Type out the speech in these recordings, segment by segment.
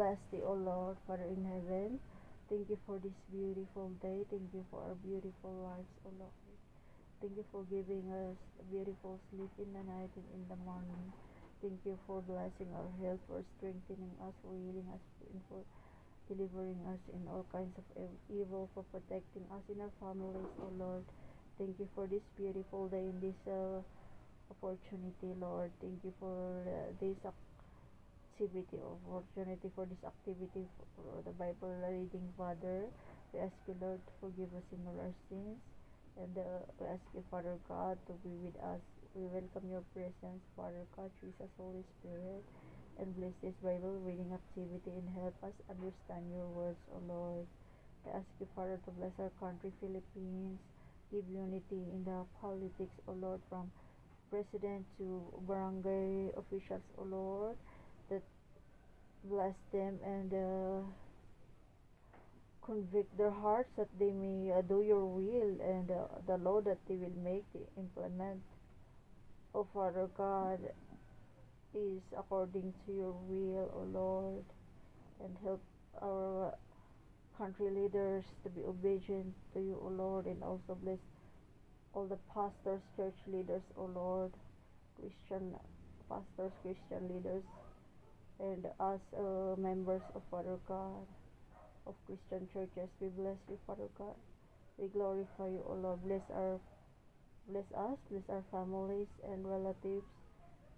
bless thee, O Lord, Father in heaven. Thank you for this beautiful day. Thank you for our beautiful lives, O Lord. Thank you for giving us a beautiful sleep in the night and in the morning. Thank you for blessing our health, for strengthening us, for healing us, and for delivering us in all kinds of evil, for protecting us in our families, O Lord. Thank you for this beautiful day and this opportunity, Lord. Thank you for this activity, opportunity for this activity for the Bible reading, Father. We ask you, Lord, to forgive us in all our sins. And we ask you, Father God, to be with us. We welcome your presence, Father God, Jesus, Holy Spirit, and bless this Bible reading activity and help us understand your words, O Lord. I ask you, Father, to bless our country, Philippines. Give unity in the politics, O Lord, from president to barangay officials, O Lord, that bless them and convict their hearts that they may do your will, and the law that they will make, they implement. O Father God, is according to your will, O Lord, and help our country leaders to be obedient to you, O Lord, and also bless all the pastors, church leaders, O Lord, Christian pastors, Christian leaders, and us members of Father God of Christian churches. We bless you, Father God. We glorify you, O Lord. Bless us, bless our families and relatives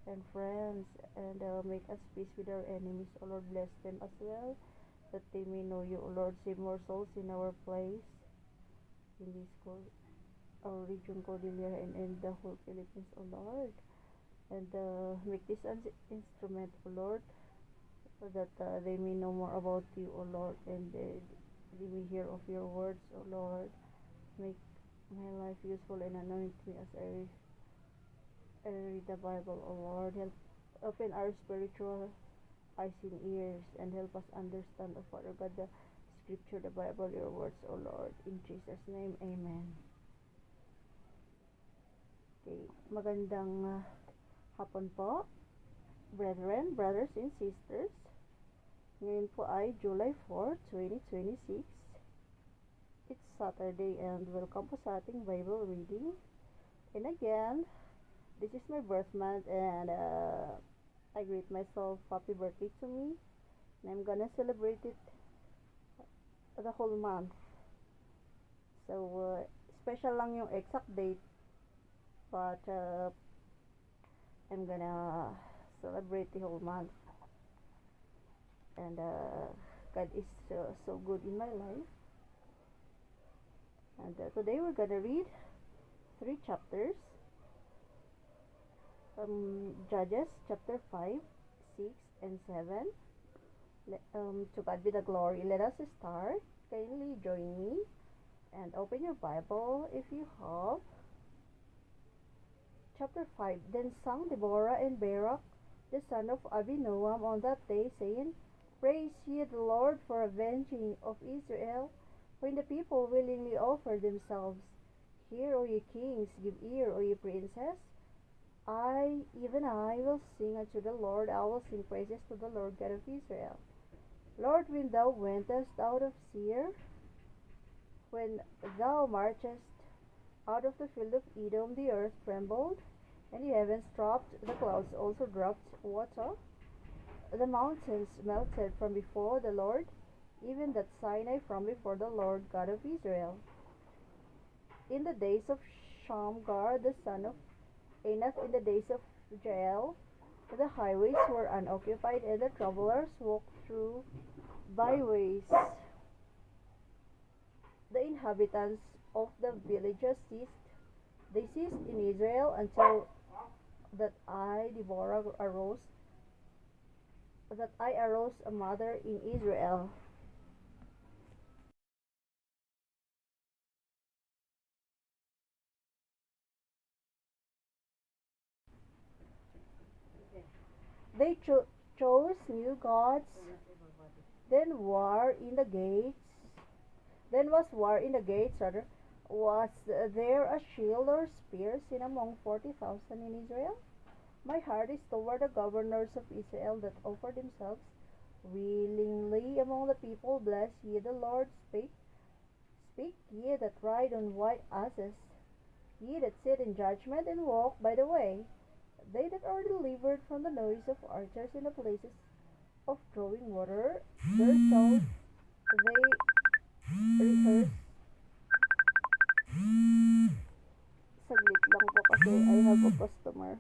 and friends, and make us peace with our enemies, O Lord. Bless them as well, that they may know you, O Lord. Save more souls in our place, in this our region, Cordillera, and in the whole Philippines, O Lord. And make this an instrument, O Lord, so that they may know more about you, O Lord, and they may hear of your words, O Lord. Make my life useful and anoint me as I read the Bible, O Lord. Help open our spiritual eyes and ears, and help us understand, O Father God, the Scripture, the Bible, your words, O Lord. In Jesus' name, Amen. Okay, magandang hapon po, brethren, brothers and sisters. Ngayon po ay July 4, 2026. It's Saturday, and welcome po sa ating Bible reading. And again, this is my birth month, and I greet myself happy birthday to me, and I'm gonna celebrate it the whole month. So, special lang yung exact date, but I'm gonna celebrate the whole month. And God is so good in my life. And today we're gonna read 3 chapters. Judges chapter 5, 6, and 7. To God be the glory. Let us start. Kindly join me and open your Bible if you have. Chapter 5. Then sang Deborah and Barak, the son of Abinoam, on that day, saying, Praise ye the Lord for avenging of Israel, when the people willingly offer themselves. Hear, O ye kings, give ear, O ye princes. I, even I, will sing unto the Lord. I will sing praises to the Lord God of Israel. Lord, when thou wentest out of Seir, when thou marchest out of the field of Edom, the earth trembled, and the heavens dropped, the clouds also dropped water. The mountains melted from before the Lord, even that Sinai from before the Lord God of Israel. In the days of Shamgar, the son of Anath, in the days of Jael, the highways were unoccupied, and the travelers walked through byways. The inhabitants of the villages ceased. They ceased in Israel until that I, Deborah, arose, a mother in Israel. They chose new gods. Then war in the gates. Then was war in the gates, rather. Was there a shield or spear seen among 40,000 in Israel? My heart is toward the governors of Israel that offer themselves willingly among the people. Bless ye the Lord. Speak ye that ride on white asses, ye that sit in judgment and walk by the way. They that are delivered from the noise of archers in the places of drawing water, their shall they rehearse. Saglit lang po kasi I have a customer.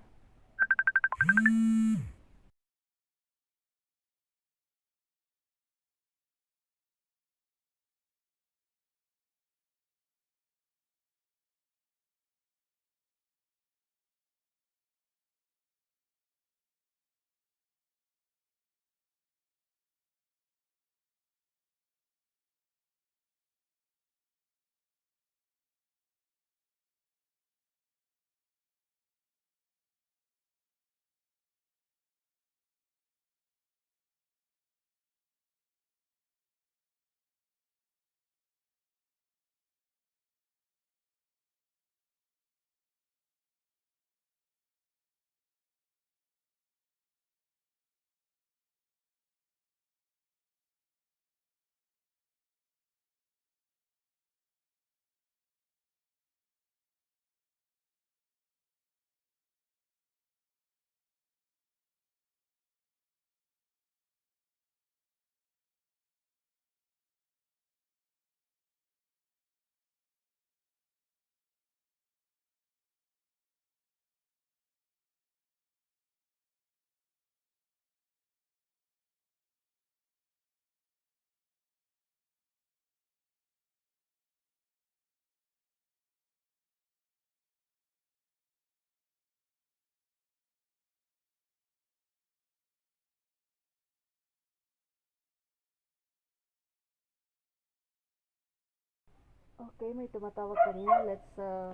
Okay, may tumatawag kanina. Let's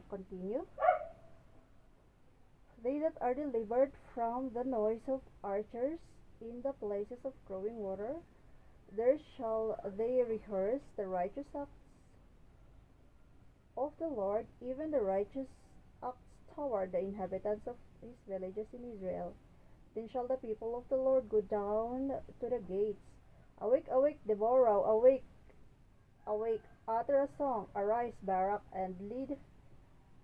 continue. They that are delivered from the noise of archers in the places of growing water, there shall they rehearse the righteous acts of the Lord, even the righteous acts toward the inhabitants of his villages in Israel. Then shall the people of the Lord go down to the gates. Awake, awake, Deborah, awake, awake, utter a song, arise, Barak, and lead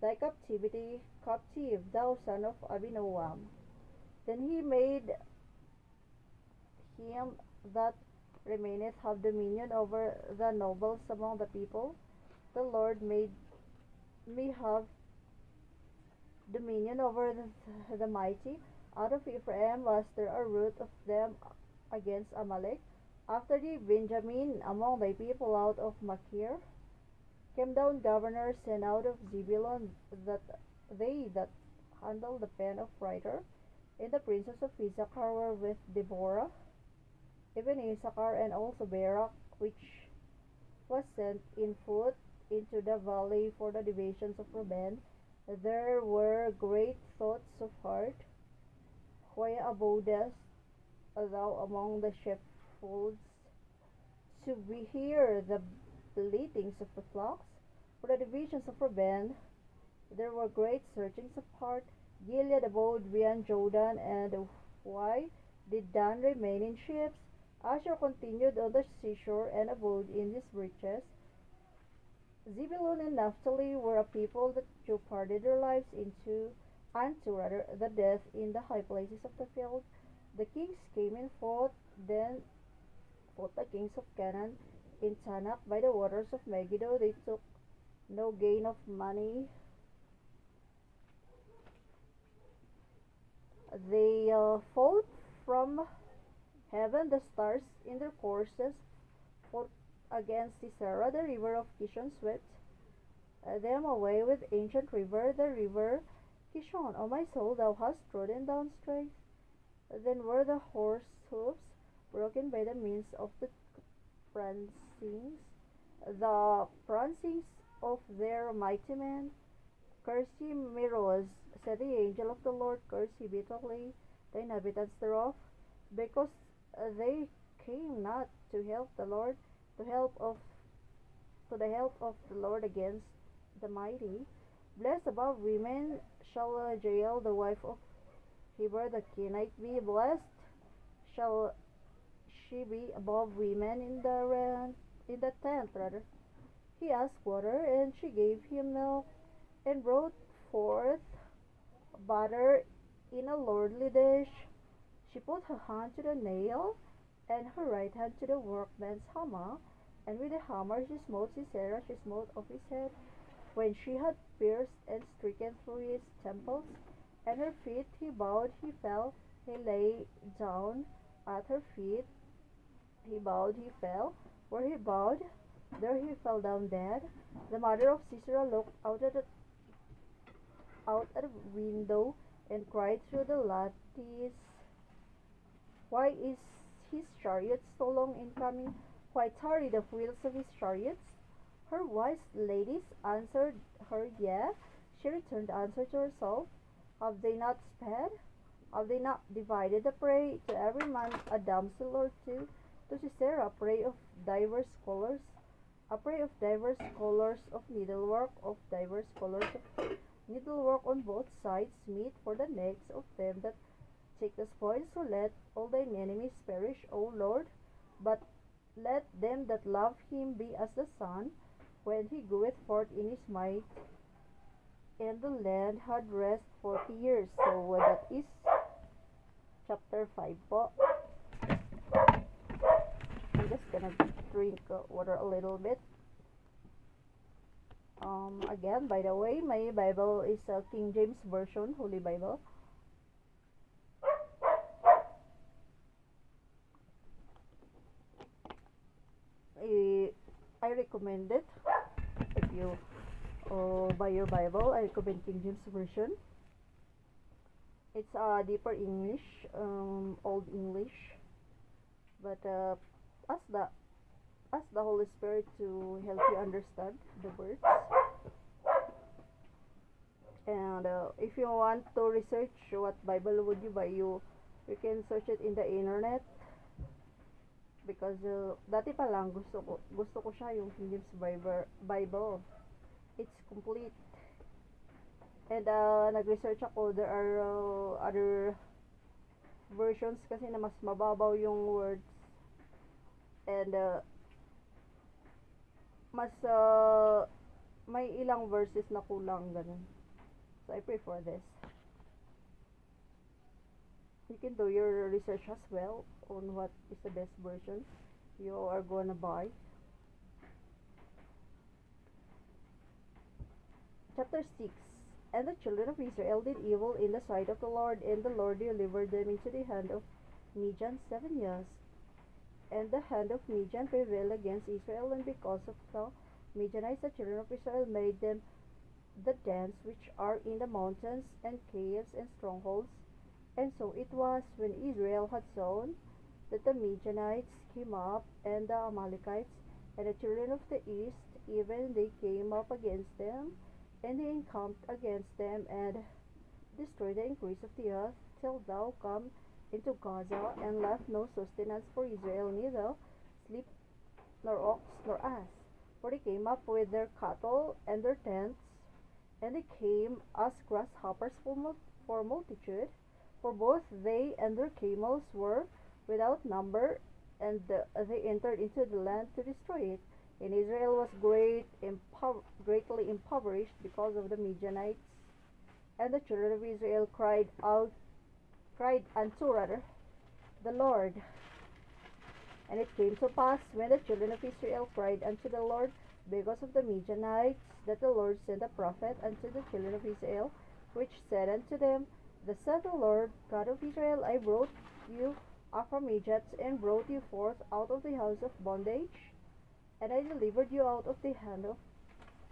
thy captivity captive, thou son of Abinoam. Then he made him that remaineth have dominion over the nobles among the people. The Lord made me have dominion over the mighty. Out of Ephraim was there a root of them against Amalek. After thee, Benjamin, among thy people out of Machir, came down governors, and out of Zebulun that they that handle the pen of writer. And the princes of Issachar were with Deborah, even Issachar, and also Barak, which was sent in foot into the valley for the divisions of Reuben. There were great thoughts of heart. Why abodest thou among the sheepfolds, to be hear the bleatings of the flocks? For the divisions of Reuben there were great searchings of heart. Gilead abode beyond Jordan, and why did Dan remain in ships? Asher continued on the seashore and abode in these breaches. Zebulun and Naphtali were a people that departed their lives into unto rather the death in the high places of the field. The kings came and fought, then fought the kings of Canaan in Tanakh by the waters of Megiddo. They took no gain of money. They fought from heaven, the stars in their courses fought against Sisera. The river of Kishon swept them away with ancient river, the river Kishon. O my soul, thou hast trodden down strength. Then were the horse hoofs broken by the means of prancings, the prancings of their mighty men. Curse ye Meroz, said the angel of the Lord, curse ye bitterly the inhabitants thereof, because they came not to help the Lord, to help of to the help of the Lord against the mighty. Blessed above women shall Jael, the wife of Heber the Kenite, be. Blessed shall she be above women in the tent rather. He asked water, and she gave him milk, and brought forth butter in a lordly dish. She put her hand to the nail, and her right hand to the workman's hammer, and with the hammer she smote Sisera, she smote off his head. When she had pierced and stricken through his temples, and her feet, he bowed, he fell, he lay down at her feet, he bowed, he fell, where he bowed, there he fell down dead. The mother of Sisera looked out at a window and cried through the lattice, why is his chariot so long in coming? Why tarry the wheels of his chariots? Her wise ladies answered her, yea. She returned answer to herself, have they not sped? Have they not divided the prey, to every man a damsel or two? To Sisera a prey of divers colors, a prey of divers colors of needlework, needlework on both sides, meet for the necks of them that take the spoil. So let all thine enemies perish, O Lord, but let them that love him be as the sun, when he goeth forth in his might. And the land had rest 40 years. So that is chapter 5 po. I'm just gonna drink water a little bit. Again, by the way, my Bible is King James Version, Holy Bible. I recommend it. If you buy your Bible, I recommend King James Version. It's deeper English, Old English, but ask the Holy Spirit to help you understand the words. And if you want to research what Bible would you buy, you can search it in the internet. Because dati pa lang gusto ko siya yung King James Bible. It's complete. And nag-research ako, there are other versions kasi na mas mababaw yung words. And mas may ilang verses na kulang ganun. So I prefer this. You can do your research as well on what is the best version you are gonna buy. Chapter 6. And the children of Israel did evil in the sight of the Lord, and the Lord delivered them into the hand of Midian 7 years. And the hand of Midian prevailed against Israel, and because of the Midianites the children of Israel made them the dens which are in the mountains, and caves, and strongholds. And so it was, when Israel had sown, that the Midianites came up, and the Amalekites, and the children of the east, even they came up against them, and they encamped against them, and destroyed the increase of the earth, till thou come into Gaza, and left no sustenance for Israel, neither sleep, nor ox, nor ass. For they came up with their cattle and their tents, and they came as grasshoppers for multitude, for both they and their camels were without number, and they entered into the land to destroy it. And Israel was greatly impoverished because of the Midianites. And the children of Israel cried unto the Lord. And it came to pass, when the children of Israel cried unto the Lord because of the Midianites, that the Lord sent a prophet unto the children of Israel, which said unto them, thus saith the Lord God of Israel, I brought you up from Egypt, and brought you forth out of the house of bondage, and I delivered you out of the hand of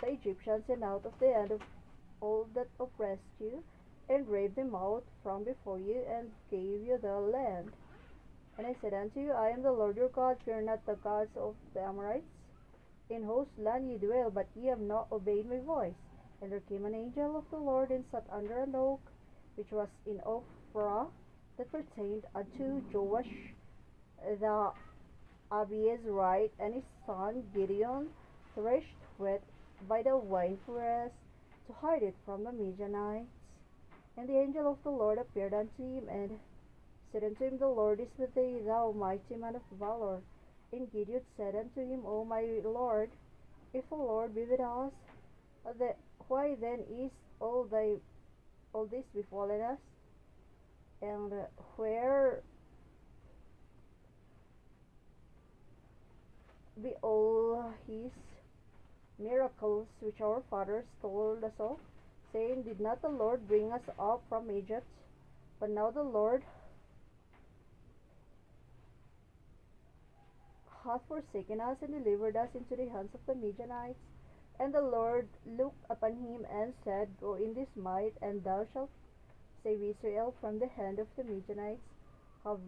the Egyptians, and out of the hand of all that oppressed you, and drave them out from before you, and gave you the land. And I said unto you, I am the Lord your God, fear not the gods of the Amorites, in whose land ye dwell, but ye have not obeyed my voice. And there came an angel of the Lord, and sat under an oak, which was in Ophrah, that pertained unto Joash the Abiezrite, and his son Gideon threshed wheat by the winepress, to hide it from the Midianites. And the angel of the Lord appeared unto him, and said unto him, The Lord is with thee, thou mighty man of valor. And Gideon said unto him, O my Lord, if the Lord be with us, why then is all this befallen us? And where be all his miracles which our fathers told us of, saying, Did not the Lord bring us up from Egypt? But now the Lord hath forsaken us and delivered us into the hands of the Midianites. And the Lord looked upon him and said, Go in this might, and thou shalt save Israel from the hand of the Midianites. Have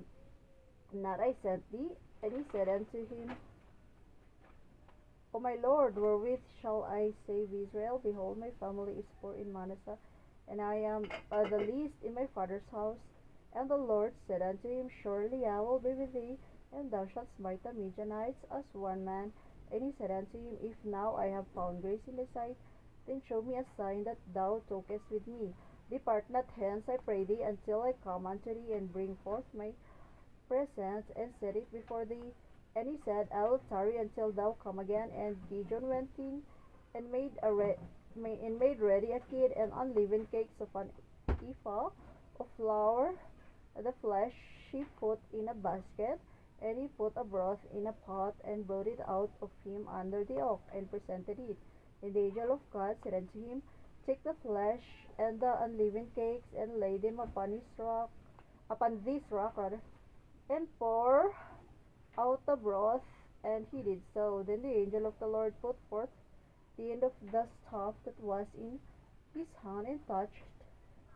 not I sent thee? And he said unto him, O my Lord, wherewith shall I save Israel? Behold, my family is poor in Manasseh, and I am the least in my father's house. And the Lord said unto him, Surely I will be with thee, and thou shalt smite the Midianites as one man. And he said unto him, If now I have found grace in thy sight, then show me a sign that thou talkest with me. Depart not hence, I pray thee, until I come unto thee, and bring forth my present, and set it before thee. And he said, I will tarry until thou come again. And Gideon went in, and made ready a kid and unleavened cakes of an ephah of flour. The flesh he put in a basket, and he put a broth in a pot, and brought it out of him under the oak, and presented it. And the angel of God said unto him, Take the flesh and the unleavened cakes, and lay them upon this rock rather, and pour out the broth. And he did so. Then the angel of the Lord put forth the end of the staff that was in his hand, and touched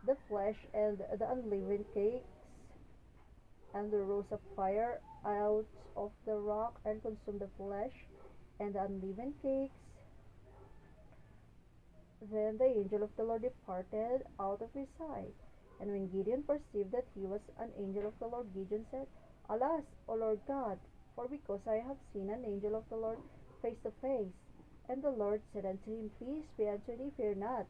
the flesh and the unleavened cakes, and there rose a fire out of the rock, and consumed the flesh and the unleavened cakes. Then the angel of the Lord departed out of his sight. And when Gideon perceived that he was an angel of the Lord, Gideon said, Alas, O Lord God, for because I have seen an angel of the Lord face to face. And the Lord said unto him, Peace be unto thee, fear not,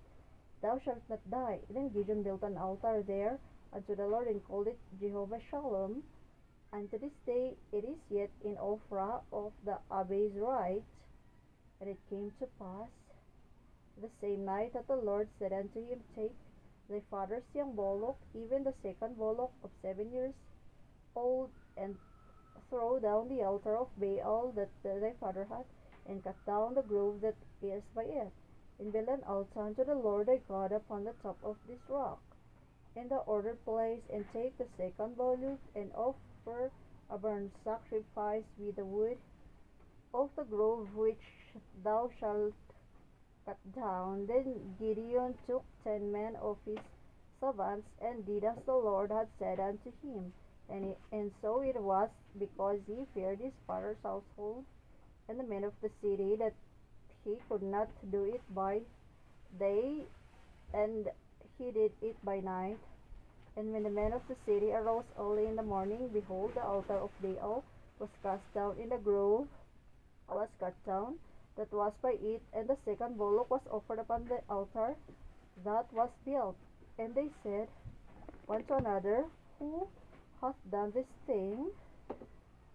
thou shalt not die. Then Gideon built an altar there unto the Lord, and called it Jehovah Shalom. And to this day it is yet in Ophrah of the Abiezrite. And it came to pass the same night that the Lord said unto him, Take thy father's young bullock, even the second bullock of 7 years old, and throw down the altar of Baal that thy father hath, and cut down the grove that is by it, and build an altar unto the Lord thy God upon the top of this rock, in the ordered place. And take the second bullock, and offer a burnt sacrifice with the wood of the grove which thou shalt cut down. Then Gideon took 10 men of his servants, and did as the Lord had said unto him. And so it was, because he feared his father's household and the men of the city, that he could not do it by day, and he did it by night. And when the men of the city arose early in the morning, behold, the altar of Baal was cast down in the grove, was cut down, that was by it, and the second bullock was offered upon the altar that was built. And they said one to another, Who hath done this thing?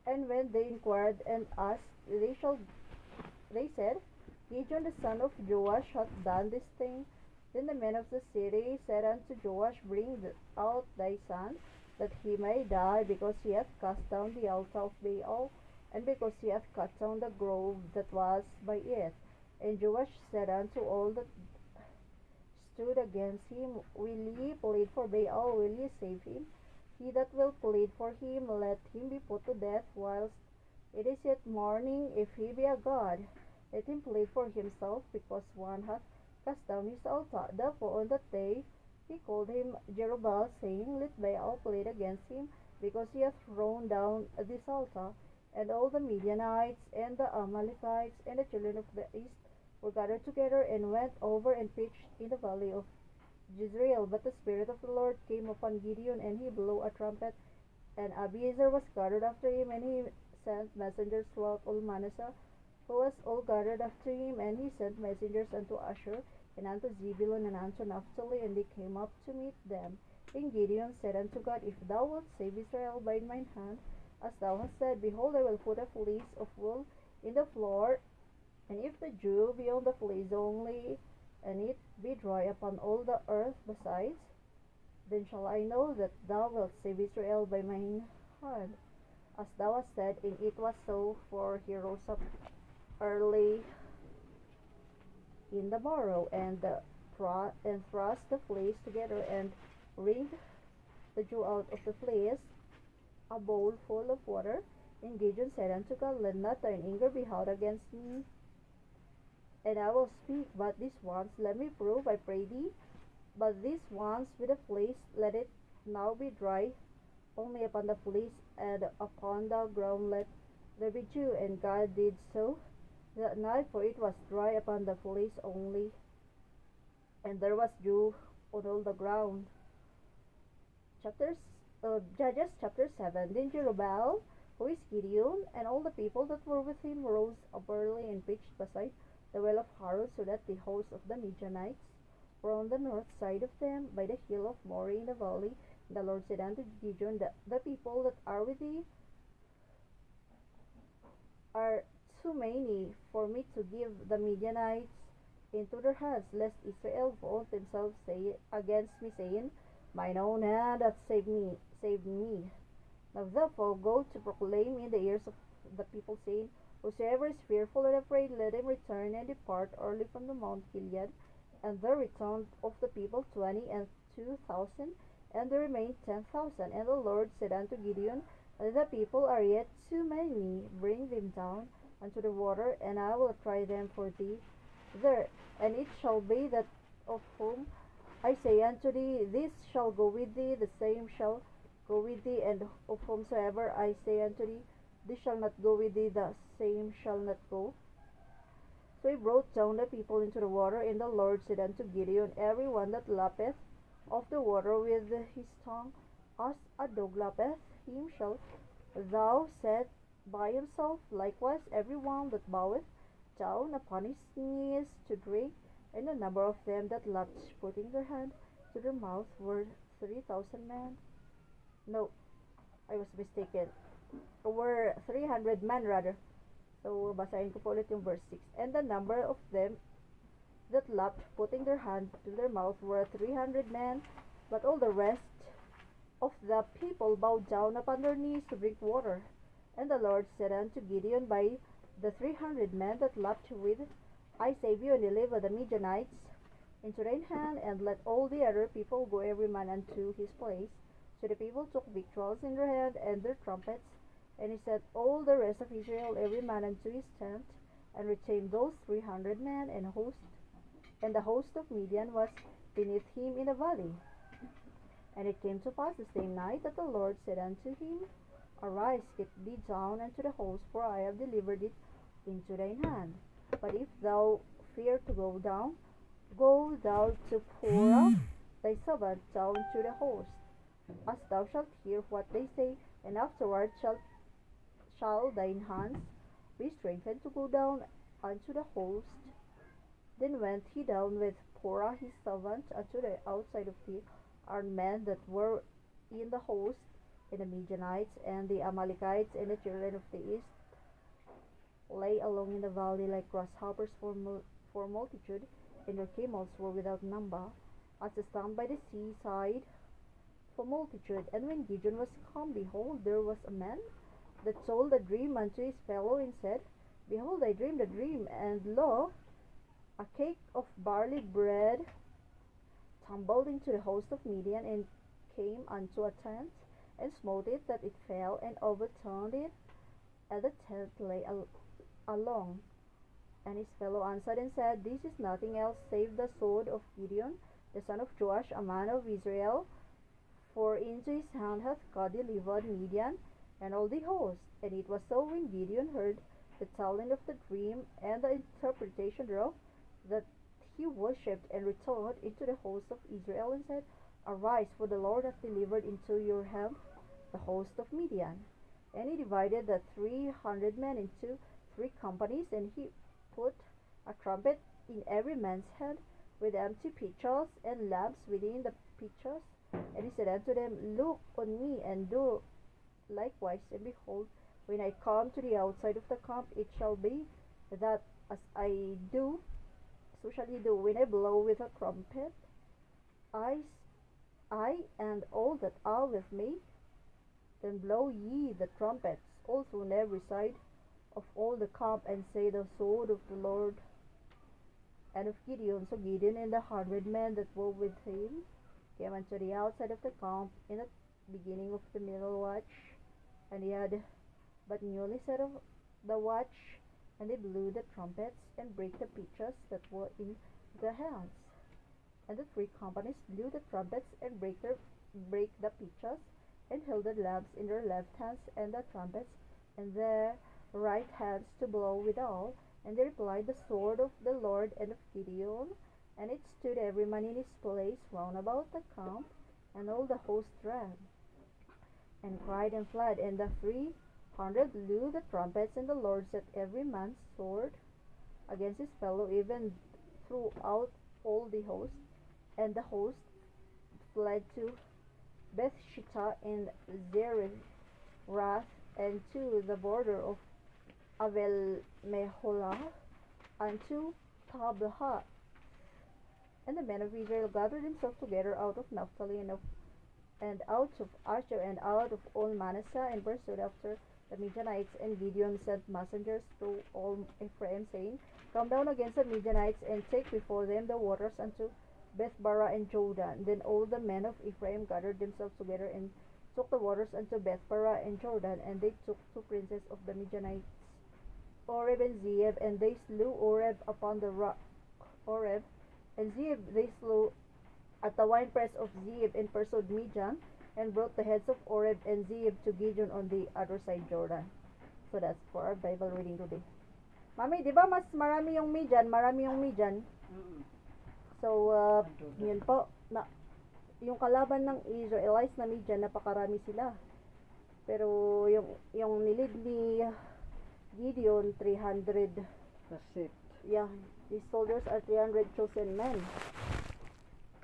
And when they inquired and asked, they said, Gideon the son of Joash hath done this thing. Then the men of the city said unto Joash, Bring out thy son, that he may die, because he hath cast down the altar of Baal, and because he hath cut down the grove that was by it. And Joash said unto all that stood against him, Will ye plead for Baal? Will ye save him? He that will plead for him, let him be put to death whilst it is yet morning. If he be a god, let him plead for himself, because one hath cast down his altar. Therefore on that day he called him Jerubbaal, saying, Let Baal plead against him, because he hath thrown down this altar. And all the Midianites and the Amalekites and the children of the east were gathered together, and went over and pitched in the valley of Jezreel. But the Spirit of the Lord came upon Gideon, and he blew a trumpet, and Abiezer was gathered after him, and he sent messengers throughout all Manasseh, who was all gathered after him. And he sent messengers unto Asher, and unto Zebulun, and unto Naphtali, and they came up to meet them. And Gideon said unto God, If thou wilt save Israel by mine hand, as thou hast said, behold, I will put a fleece of wool in the floor, and if the dew be on the fleece only, and it be dry upon all the earth besides, then shall I know that thou wilt save Israel by mine hand, as thou hast said. And it was so, for he rose up early in the morrow, and thrust the fleece together, and wringed the dew out of the fleece, a bowl full of water. And Gideon said unto God, Let not thine anger be hot against me, and I will speak but this once. Let me prove, I pray thee, but this once with the fleece. Let it now be dry only upon the fleece, and upon the ground let there be dew. And God did so that night, for it was dry upon the fleece only, and there was dew on all the ground. Judges chapter 7. Then Jerubbaal, who is Gideon, and all the people that were with him, rose up early and pitched beside the well of Harod, so that the host of the Midianites were on the north side of them, by the hill of Moreh in the valley. And the Lord said unto Gideon, The people that are with thee are too many for me to give the Midianites into their hands, lest Israel vaunt themselves say against me, saying, Mine own hand hath saved me. Now therefore go to proclaim in the ears of the people, saying, Whosoever is fearful and afraid, let him return and depart early from the Mount Gilead. And there returned of the people 22,000, and there remained 10,000. And the Lord said unto Gideon, The people are yet too many, bring them down unto the water, and I will try them for thee there. And it shall be that of whom I say unto thee, This shall go with thee, the same shall go with thee, and of whomsoever I say unto thee, This shall not go with thee, the same shall not go. So he brought down the people into the water, and the Lord said unto Gideon, Every one that lappeth of the water with his tongue, as a dog lappeth, him shalt thou set by himself. Likewise every one that boweth down upon his knees to drink. And the number of them that lapped, putting their hand to their mouth, were 3,000 men. No, I was mistaken. Were 300 men rather. So, basahin ko po ulit yung verse 6. And the number of them that lapped, putting their hand to their mouth, were 300 men. But all the rest of the people bowed down upon their knees to drink water. And the Lord said unto Gideon, By the 300 men that lapped with, I save you, and deliver the Midianites into thine hand, and let all the other people go every man unto his place. So the people took victuals in their hand, and their trumpets, and he set all the rest of Israel every man unto his tent, and retained those 300 men. And the host of Midian was beneath him in the valley. And it came to pass the same night that the Lord said unto him, Arise, get thee down unto the host, for I have delivered it into thine hand. But if thou fear to go down, go thou to Purah thy servant down to the host, as thou shalt hear what they say, and afterward shall thine hands be strengthened to go down unto the host. Then went he down with Purah his servant unto the outside of the armed men that were in the host, and the Midianites and the Amalekites and the children of the east lay along in the valley like grasshoppers for multitude, and their camels were without number, as the sand by the seaside for multitude. And when Gideon was come, behold, there was a man that told a dream unto his fellow, and said, Behold, I dreamed a dream, and lo, a cake of barley bread tumbled into the host of Midian, and came unto a tent, and smote it, that it fell, and overturned it, and the tent lay along. And his fellow answered and said, This is nothing else save the sword of Gideon, the son of Joash, a man of Israel, for into his hand hath God delivered Midian and all the host. And it was so, when Gideon heard the telling of the dream and the interpretation thereof, that he worshipped, and returned into the host of Israel, and said, Arise, for the Lord hath delivered into your hand the host of Midian. And he divided the 300 men into 3 companies, and he put a trumpet in every man's hand, with empty pitchers and lamps within the pitchers. And he said unto them, Look on me, and do likewise. And behold, when I come to the outside of the camp, it shall be that as I do, so shall ye do. When I blow with a trumpet, I, I and all that are with me, then blow ye the trumpets also on every side of all the camp, and say, The sword of the Lord and of Gideon. So Gideon and the 100 men that were with him came unto the outside of the camp in the beginning of the middle watch, and he had but newly set of the watch, and they blew the trumpets, and brake the pitchers that were in their hands. And the 3 companies blew the trumpets, and brake the pitchers, and held the lamps in their left hands, and the trumpets in their right hands to blow withal. And they replied, The sword of the Lord and of Gideon. And it stood every man in his place round about the camp, and all the host ran, and cried and fled. And the 300 blew the trumpets, and the Lord set every man's sword against his fellow, even throughout all the host. And the host fled to Bethshittah and Zererath, and to the border of Avel Meholah, and to Tablaha. And the men of Israel gathered themselves together out of Naphtali, and out of Asher, and out of all Manasseh, and pursued after the Midianites. And Gideon sent messengers to all Ephraim, saying, Come down against the Midianites, and take before them the waters unto Bethbara and Jordan. Then all the men of Ephraim gathered themselves together, and took the waters unto Bethbara and Jordan. And they took 2 princes of the Midianites, Oreb and Zeeb, and they slew Oreb upon the rock Oreb, and Zeeb they slew at the winepress of Zeeb, and pursued Midian, and brought the heads of Oreb and Zeeb to Gideon on the other side Jordan. So that's for our Bible reading today. Mami, di ba mas marami yung Midian? Marami yung Midian. So, yun po. Yung kalaban ng Israelites na Midian, napakarami sila. Pero yung nilid ni Gideon, 300. That's it. Yeah, his soldiers are 300 chosen men.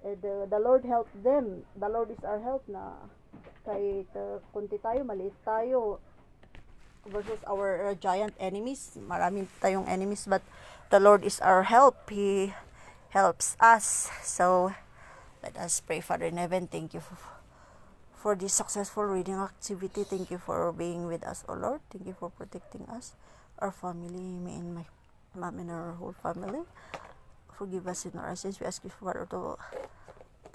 And the Lord helped them. The Lord is our help na kahit kunti tayo, maliit tayo versus our giant enemies. Marami tayong enemies, but the Lord is our help. He helps us. So, let us pray. Father in heaven, thank you for this successful reading activity. Thank you for being with us, O Lord. Thank you for protecting us, our family, me and my mom and our whole family. Forgive us in our sins. We ask you, Father,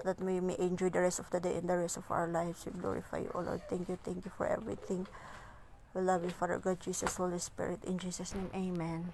that we may enjoy the rest of the day and the rest of our lives. We glorify you, O Lord. Thank you for everything. We love you, Father God, Jesus, Holy Spirit. In Jesus' name, amen.